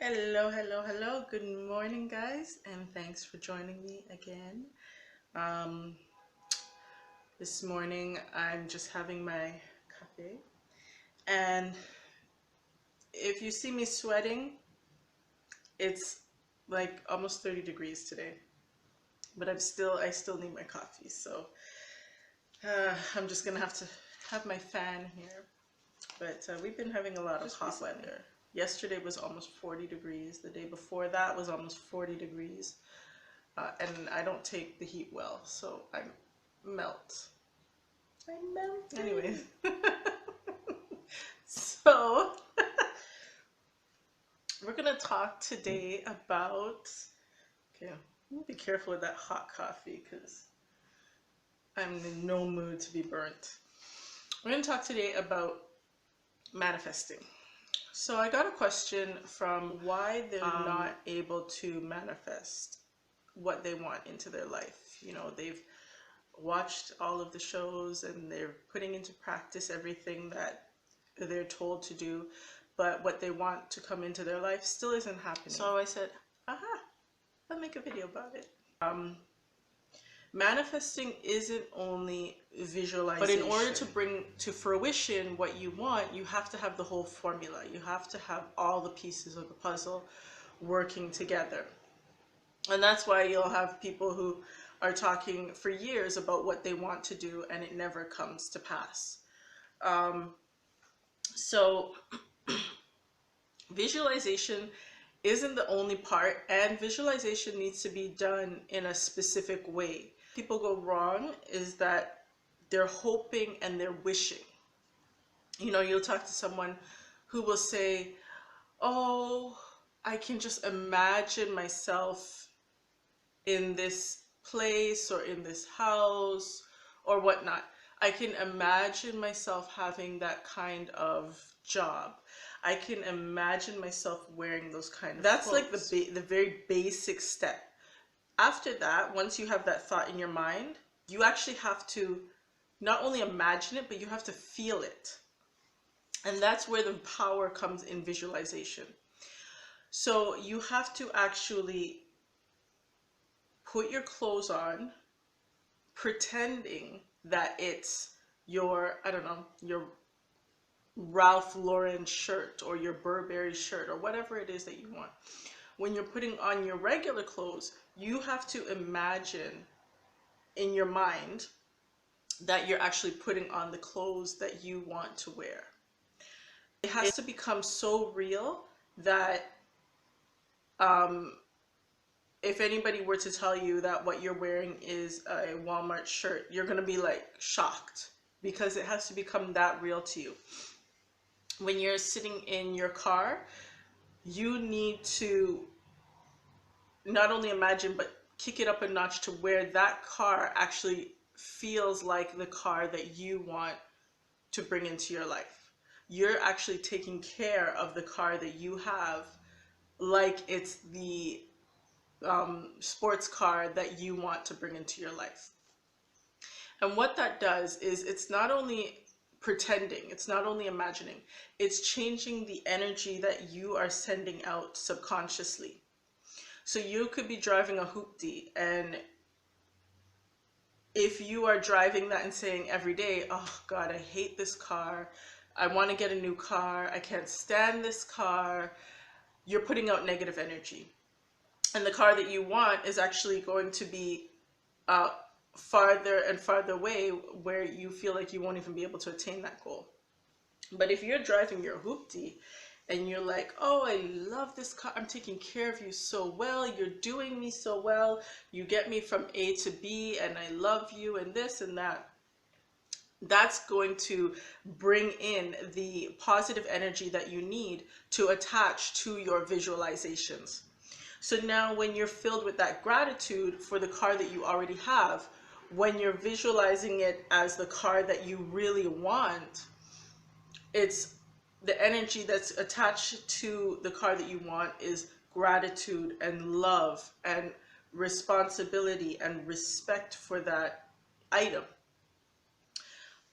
Hello, hello, hello. Good morning, guys, and thanks for joining me again. Um, this morning I'm just having my coffee, and if you see me sweating, it's like almost 30 degrees today, but I still need my coffee, so I'm just gonna have to have my fan here. But we've been having a lot of hot weather. Yesterday was almost 40 degrees. The day before that was almost 40 degrees. And I don't take the heat well, so I melt. I melt. Anyways, so we're gonna talk today about. Okay, be careful with that hot coffee because I'm in no mood to be burnt. We're gonna talk today about manifesting. So I got a question from why they're not able to manifest what they want into their life. They've watched all of the shows and they're putting into practice everything that they're told to do, but what they want to come into their life still isn't happening. So I said, aha, I'll make a video about it. Manifesting isn't only visualization, but in order to bring to fruition what you want, you have to have the whole formula. You have to have all the pieces of the puzzle working together. And that's why you'll have people who are talking for years about what they want to do and it never comes to pass. So visualization isn't the only part, and visualization needs to be done in a specific way. People go wrong is that they're hoping and they're wishing. You'll talk to someone who will say, oh, I can just imagine myself in this place or in this house or whatnot. I can imagine myself having that kind of job. I can imagine myself wearing those kind of clothes. That's like the very basic step. After that, once you have that thought in your mind, you actually have to not only imagine it, but you have to feel it. And that's where the power comes in visualization. So you have to actually put your clothes on, pretending that it's your, I don't know, your Ralph Lauren shirt or your Burberry shirt or whatever it is that you want. When you're putting on your regular clothes, you have to imagine in your mind that you're actually putting on the clothes that you want to wear. It has to become so real that if anybody were to tell you that what you're wearing is a Walmart shirt, you're going to be like shocked because it has to become that real to you. When you're sitting in your car, you need to not only imagine, but kick it up a notch to where that car actually feels like the car that you want to bring into your life. You're actually taking care of the car that you have like it's the sports car that you want to bring into your life. And what that does is it's not only pretending, it's not only imagining, it's changing the energy that you are sending out subconsciously. So you could be driving a hoopty, and if you are driving that and saying every day, oh God, I hate this car, I want to get a new car, I can't stand this car, you're putting out negative energy. And the car that you want is actually going to be farther and farther away, where you feel like you won't even be able to attain that goal. But if you're driving your hoopty and you're like, oh, I love this car, I'm taking care of you so well, you're doing me so well, you get me from A to B, and I love you, and this and that, that's going to bring in the positive energy that you need to attach to your visualizations. So now when you're filled with that gratitude for the car that you already have, when you're visualizing it as the car that you really want, it's the energy that's attached to the car that you want is gratitude and love and responsibility and respect for that item.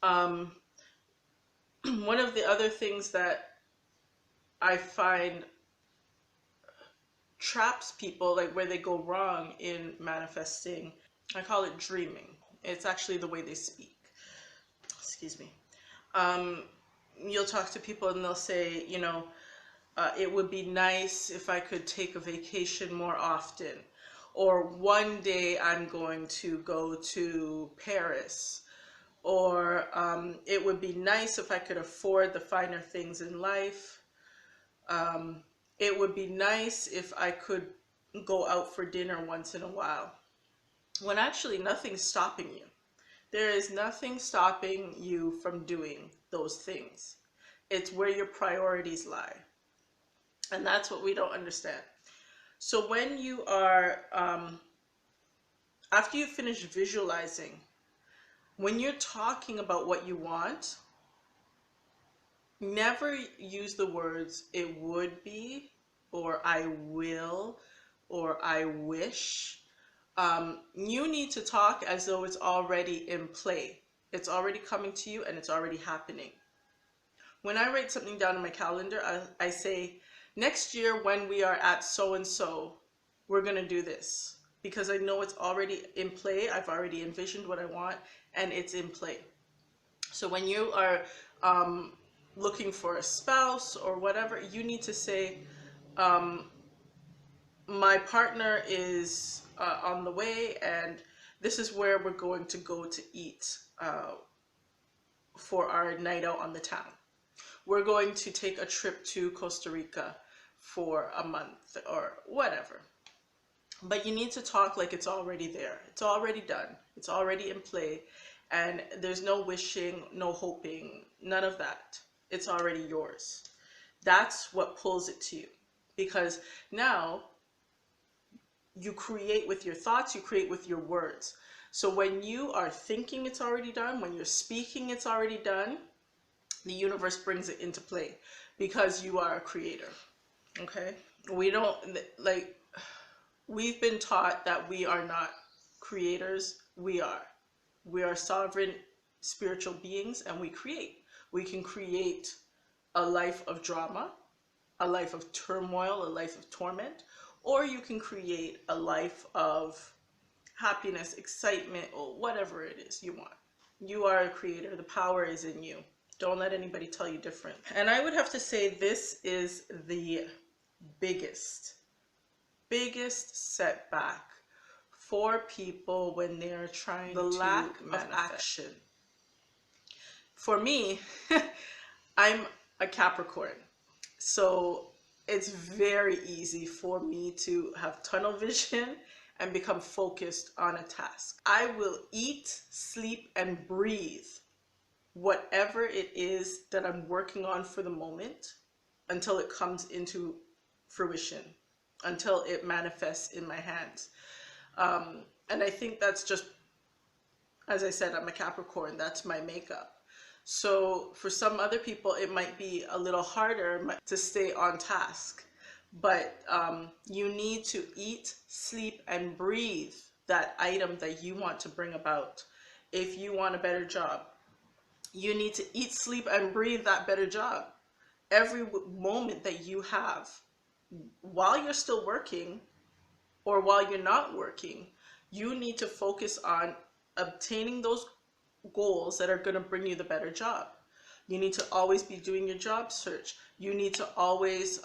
One of the other things that I find traps people, like where they go wrong in manifesting. I call it dreaming. It's actually the way they speak. Excuse me. Um, you'll talk to people and they'll say, you know, it would be nice if I could take a vacation more often. Or one day I'm going to go to Paris. Or it would be nice if I could afford the finer things in life. It would be nice if I could go out for dinner once in a while. When actually nothing's stopping you. There is nothing stopping you from doing those things. It's where your priorities lie. And that's what we don't understand. So when you are, after you finish visualizing, when you're talking about what you want, never use the words "it would be" or "I will" or "I wish." You need to talk as though it's already in play. It's already coming to you and it's already happening. When I write something down in my calendar, I say, next year when we are at so-and-so, we're going to do this. Because I know it's already in play. I've already envisioned what I want and it's in play. So when you are looking for a spouse or whatever, you need to say, my partner is on the way and this is where we're going to go to eat for our night out on the town. We're going to take a trip to Costa Rica for a month or whatever. But you need to talk like it's already there. It's already done. It's already in play. And there's no wishing, no hoping, none of that. It's already yours. That's what pulls it to you. Because now you create with your thoughts, you create with your words. So when you are thinking it's already done, when you're speaking it's already done, the universe brings it into play because you are a creator. Okay? We don't, like, we've been taught that we are not creators. We are. We are sovereign spiritual beings and we create. We can create a life of drama, a life of turmoil, a life of torment, or you can create a life of happiness, excitement, or whatever it is you want. You are a creator. The power is in you. Don't let anybody tell you different. And I would have to say this is the biggest setback for people when they're trying to manifest. The lack of action. For me, I'm a Capricorn. So it's very easy for me to have tunnel vision and become focused on a task. I will eat, sleep, and breathe whatever it is that I'm working on for the moment until it comes into fruition, until it manifests in my hands. And I think that's just, as I said, I'm a Capricorn. That's my makeup. So for some other people, it might be a little harder to stay on task. But you need to eat, sleep, and breathe that item that you want to bring about. If you want a better job, you need to eat, sleep, and breathe that better job. Every moment that you have while you're still working or while you're not working, you need to focus on obtaining those goals that are going to bring you the better job. You need to always be doing your job search. You need to always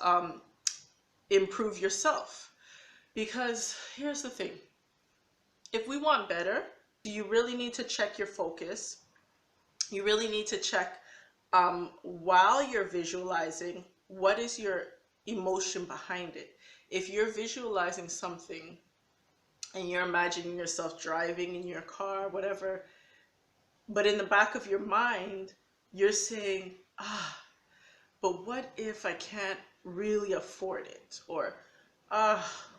improve yourself. Because here's the thing. If we want better, you really need to check your focus. You really need to check while you're visualizing, what is your emotion behind it. If you're visualizing something and you're imagining yourself driving in your car, whatever, but in the back of your mind, you're saying, but what if I can't really afford it? Or,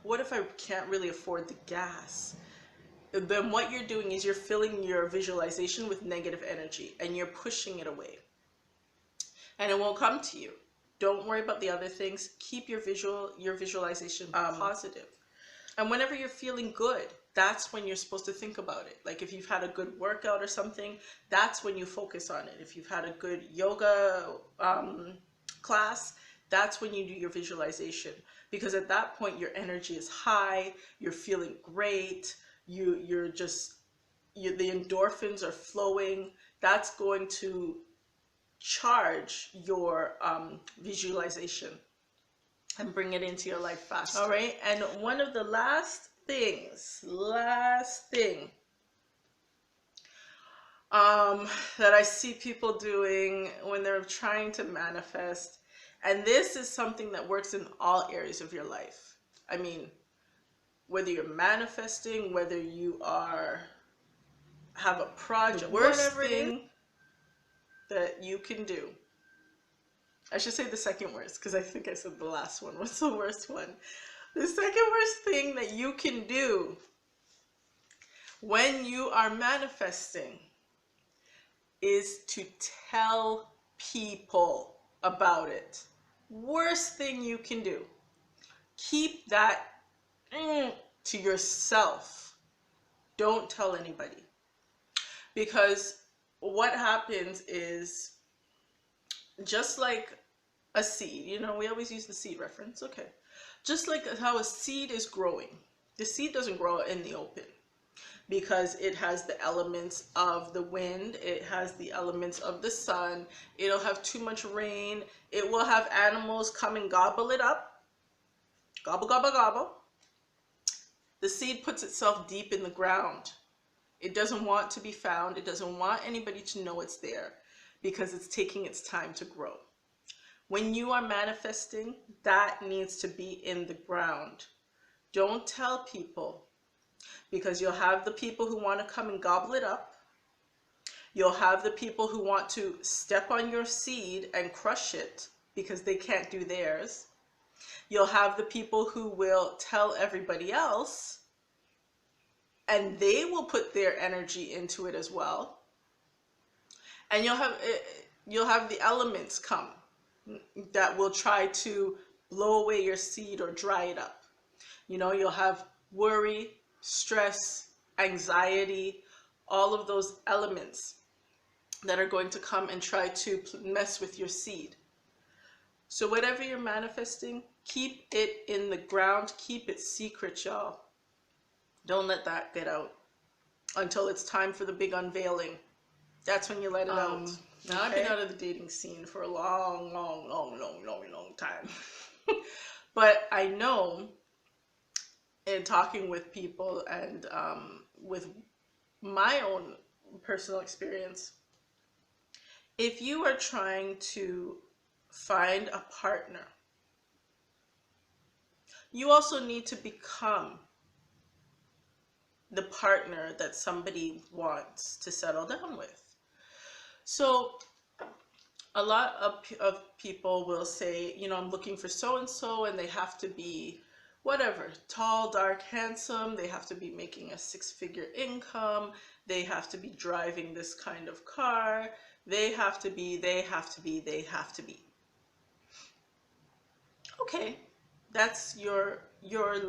what if I can't really afford the gas? Then what you're doing is you're filling your visualization with negative energy and you're pushing it away. And it won't come to you. Don't worry about the other things. Keep your visualization positive. And whenever you're feeling good, that's when you're supposed to think about it. Like if you've had a good workout or something, that's when you focus on it. If you've had a good yoga class, That's when you do your visualization, because at that point your energy is high, you're feeling great, you're just the endorphins are flowing. That's going to charge your visualization and bring it into your life faster. All right, and one of the last thing that I see people doing when they're trying to manifest, and this is something that works in all areas of your life. I mean, whether you're manifesting, whether you have a project, the worst thing that you can do. I should say the second worst, because I think I said the last one was the worst one. The second worst thing that you can do when you are manifesting is to tell people about it. Worst thing you can do. Keep that to yourself. Don't tell anybody. Because what happens is, just like a seed, you know, we always use the seed reference, okay. Just like how a seed is growing, the seed doesn't grow in the open, because it has the elements of the wind, it has the elements of the sun, it'll have too much rain, it will have animals come and gobble it up, gobble, gobble, gobble. The seed puts itself deep in the ground. It doesn't want to be found, it doesn't want anybody to know it's there, because it's taking its time to grow. When you are manifesting, that needs to be in the ground. Don't tell people, because you'll have the people who want to come and gobble it up. You'll have the people who want to step on your seed and crush it because they can't do theirs. You'll have the people who will tell everybody else, and they will put their energy into it as well. And you'll have the elements come that will try to blow away your seed or dry it up. You know, you'll have worry, stress, anxiety, all of those elements that are going to come and try to mess with your seed. So whatever you're manifesting, keep it in the ground, keep it secret, y'all. Don't let that get out until it's time for the big unveiling. That's when you let it out. Now, okay. I've been out of the dating scene for a long time. But I know, in talking with people and with my own personal experience, if you are trying to find a partner, you also need to become the partner that somebody wants to settle down with. So a lot of people will say, you know, I'm looking for so-and-so, and they have to be whatever, tall, dark, handsome, they have to be making a six-figure income, they have to be driving this kind of car, they have to be. Okay, that's your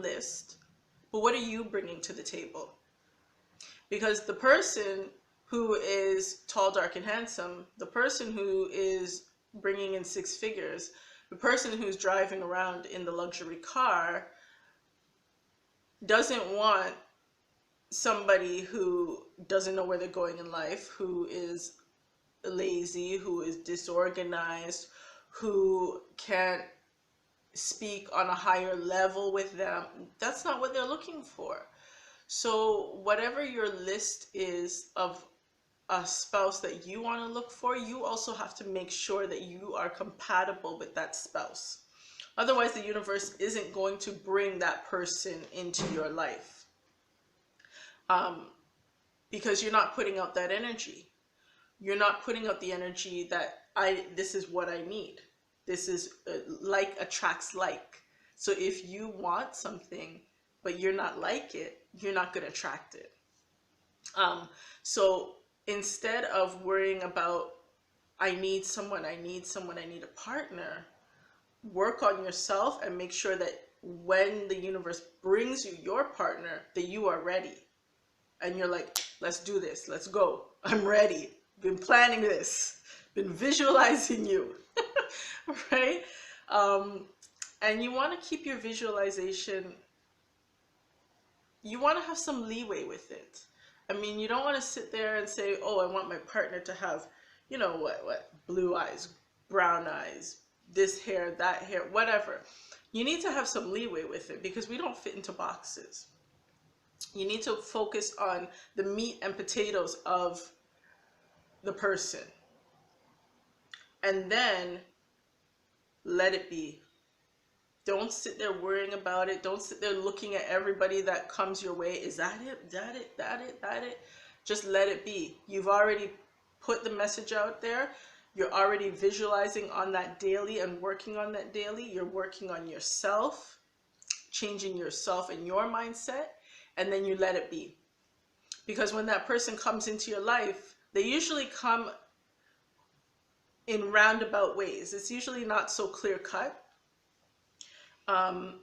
list. But what are you bringing to the table? Because the person who is tall, dark, and handsome, the person who is bringing in six figures, the person who's driving around in the luxury car doesn't want somebody who doesn't know where they're going in life, who is lazy, who is disorganized, who can't speak on a higher level with them. That's not what they're looking for. So whatever your list is of a spouse that you want to look for, you also have to make sure that you are compatible with that spouse. Otherwise, the universe isn't going to bring that person into your life, because you're not putting out that energy. You're not putting out the energy that this is what I need. This is like attracts like. So if you want something, but you're not like it, you're not going to attract it. So instead of worrying about, I need someone, I need a partner, work on yourself and make sure that when the universe brings you your partner, that you are ready. And you're like, let's do this, let's go. I'm ready. Been planning this, been visualizing you, right? And you want to keep your visualization, you want to have some leeway with it. I mean, you don't want to sit there and say, oh, I want my partner to have, you know, what, blue eyes, brown eyes, this hair, that hair, whatever. You need to have some leeway with it because we don't fit into boxes. You need to focus on the meat and potatoes of the person. And then let it be. Don't sit there worrying about it. Don't sit there looking at everybody that comes your way. Is that it? That it? That it? That it? Just let it be. You've already put the message out there. You're already visualizing on that daily and working on that daily. You're working on yourself, changing yourself and your mindset, and then you let it be. Because when that person comes into your life, they usually come in roundabout ways. It's usually not so clear cut. And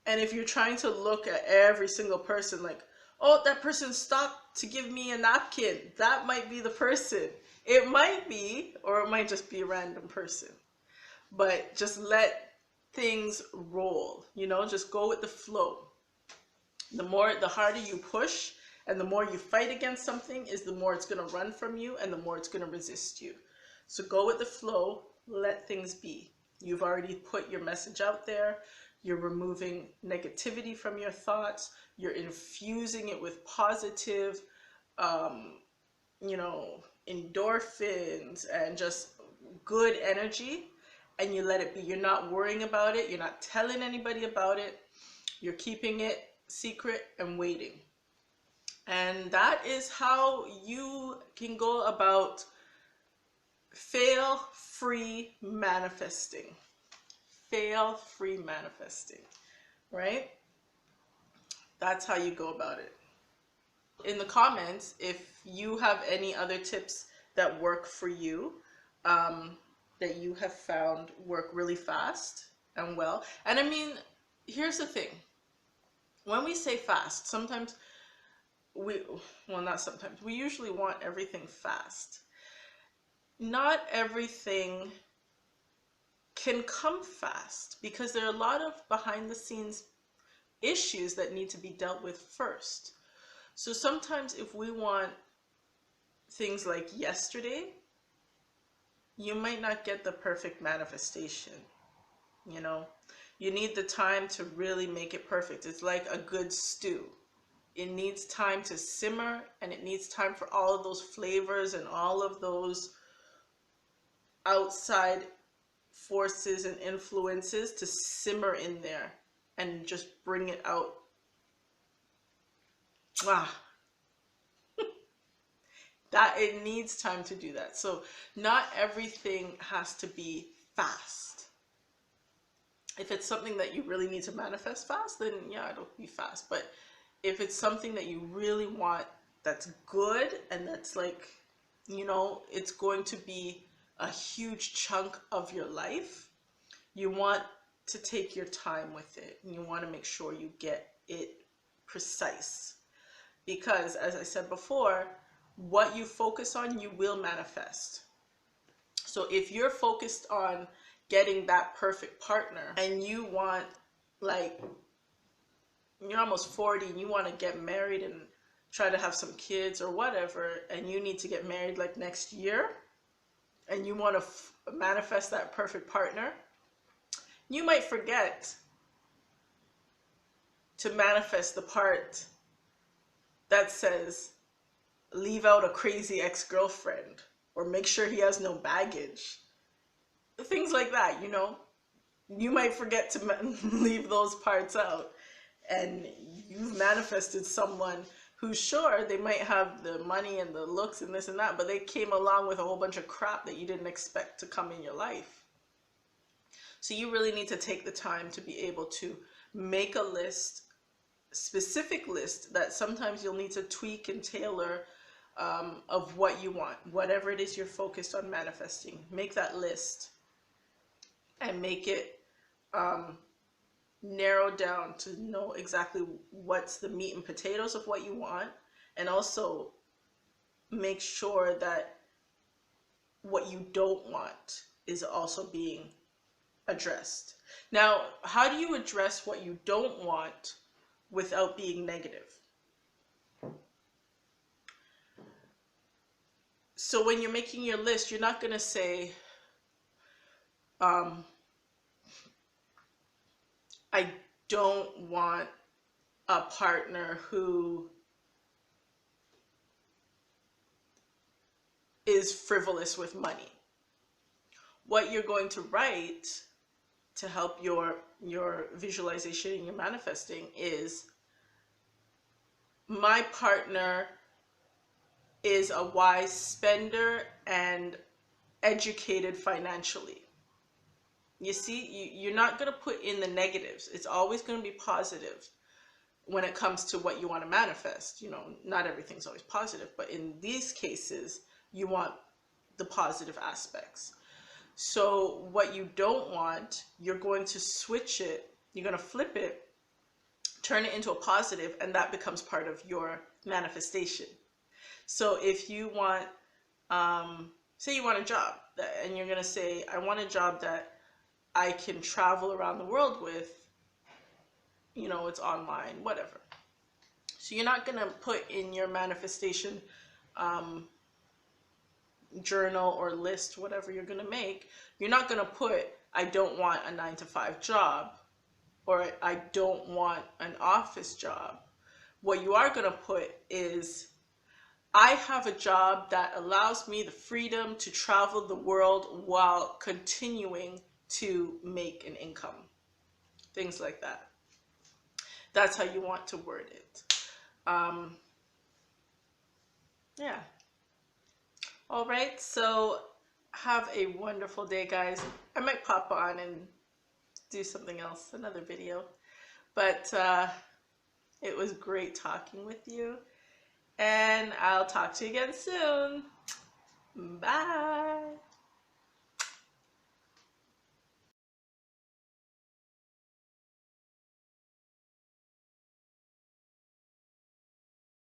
if you're trying to look at every single person like, oh, that person stopped to give me a napkin, that might be the person. It might be, or it might just be a random person. But just let things roll, you know, just go with the flow. The harder you push and the more you fight against something is the more it's going to run from you and the more it's going to resist you. So go with the flow, let things be. You've already put your message out there. You're removing negativity from your thoughts. You're infusing it with positive, you know, endorphins and just good energy, and you let it be. You're not worrying about it. You're not telling anybody about it. You're keeping it secret and waiting. And that is how you can go about fail-free manifesting. Fail-free manifesting, right? That's how you go about it. In the comments, if you have any other tips that work for you, that you have found work really fast and well. And I mean, here's the thing. When we say fast, sometimes not sometimes, we usually want everything fast. Not everything can come fast because there are a lot of behind the scenes issues that need to be dealt with first. So sometimes if we want things like yesterday, you might not get the perfect manifestation, you know? You need the time to really make it perfect. It's like a good stew. It needs time to simmer, and it needs time for all of those flavors and all of those outside forces and influences to simmer in there and just bring it out. That it needs time to do that. So not everything has to be fast. If it's something that you really need to manifest fast, then yeah, it'll be fast. But if it's something that you really want that's good and that's like, you know, it's going to be a huge chunk of your life, you want to take your time with it. And you want to make sure you get it precise. Because as I said before, what you focus on, you will manifest. So if you're focused on getting that perfect partner and you want, like, you're almost 40 and you want to get married and try to have some kids or whatever, and you need to get married like next year, and you want to manifest that perfect partner, you might forget to manifest the part that says leave out a crazy ex-girlfriend or make sure he has no baggage. Things like that, you know. You might forget to leave those parts out, and you've manifested someone who's, sure, they might have the money and the looks and this and that, but they came along with a whole bunch of crap that you didn't expect to come in your life. So you really need to take the time to be able to make a list, specific list that sometimes you'll need to tweak and tailor of what you want. Whatever it is you're focused on manifesting, make that list and make it narrow down to know exactly what's the meat and potatoes of what you want, and also make sure that what you don't want is also being addressed. Now, how do you address what you don't want without being negative? So when you're making your list, you're not going to say, I don't want a partner who is frivolous with money. What you're going to write to help your visualization and your manifesting is, my partner is a wise spender and educated financially. You see, you're not going to put in the negatives. It's always going to be positive when it comes to what you want to manifest. You know, not everything's always positive, but in these cases, you want the positive aspects. So what you don't want, you're going to switch it, you're going to flip it, turn it into a positive, and that becomes part of your manifestation. So if you want, say you want a job, and you're going to say, I want a job that I can travel around the world with, you know, it's online, whatever. So you're not going to put in your manifestation journal or list, whatever you're going to make, you're not going to put, I don't want a 9-to-5 job, or I don't want an office job. What you are going to put is, I have a job that allows me the freedom to travel the world while continuing to make an income. Things like that. That's how you want to word it. Yeah. All right, so have a wonderful day, guys. I might pop on and do something else, another video. But it was great talking with you. And I'll talk to you again soon. Bye.